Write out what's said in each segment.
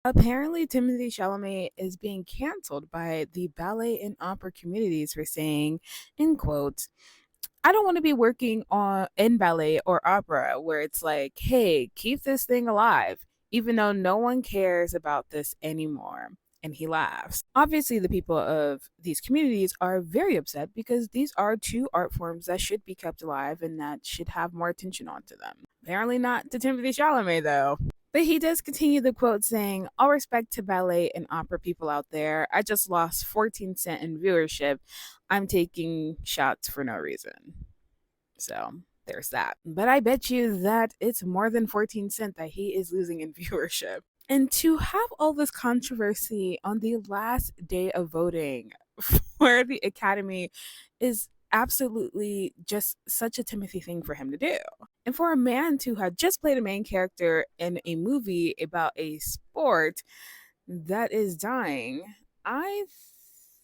Apparently, Timothy Chalamet is being canceled by the ballet and opera communities for saying, in quotes, I don't want to be working on in ballet or opera where it's like, hey, keep this thing alive, even though no one cares about this anymore. And he laughs. Obviously, the people of these communities are very upset because these are two art forms that should be kept alive and that should have more attention onto them. Apparently, not to Timothy Chalamet, though. But he does continue the quote saying, all respect to ballet and opera people out there. I just lost 14 cent in viewership. I'm taking shots for no reason. So there's that. But I bet you that it's more than 14 cent that he is losing in viewership. And to have all this controversy on the last day of voting for the Academy is absolutely just such a Timothy thing for him to do. And for a man to have just played a main character in a movie about a sport that is dying, I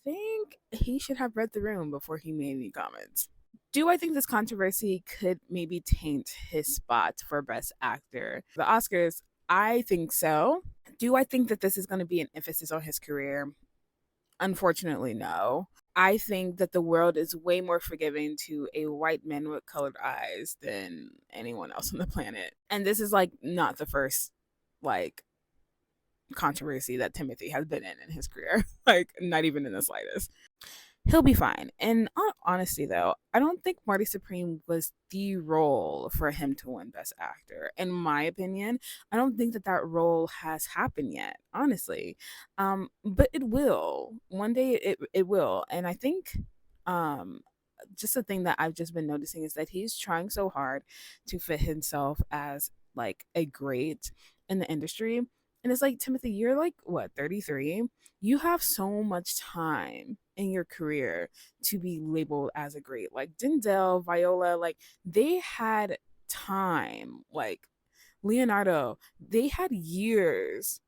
think he should have read the room before he made any comments. Do I think this controversy could maybe taint his spot for Best Actor? The Oscars, I think so. Do I think that this is going to be an emphasis on his career? Unfortunately, no. I think that the world is way more forgiving to a white man with colored eyes than anyone else on the planet. And this is like not the first like controversy that Timothy has been in his career. Like not even in the slightest. He'll be fine. And honestly, though, I don't think Marty Supreme was the role for him to win Best Actor. In my opinion, I don't think that that role has happened yet, honestly. But it will. One day it will. And I think um, just the thing that I've just been noticing is that he's trying so hard to fit himself as like a great in the industry. And it's like, Timothy, you're like, what, 33? You have so much time in your career to be labeled as a great. Like Denzel, Viola, like they had time. Like Leonardo, they had years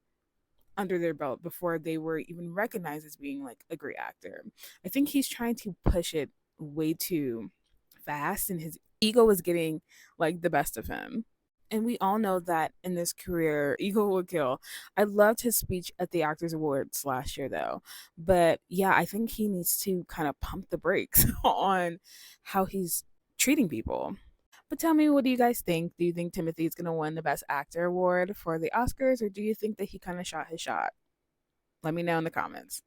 under their belt before they were even recognized as being like a great actor. I think he's trying to push it way too fast and his ego was getting like the best of him. And we all know that in this career, ego will kill. I loved his speech at the Actors Awards last year, though. But yeah, I think he needs to kind of pump the brakes on how he's treating people. But tell me, what do you guys think? Do you think Timothy is going to win the Best Actor award for the Oscars, or do you think that he kind of shot his shot? Let me know in the comments.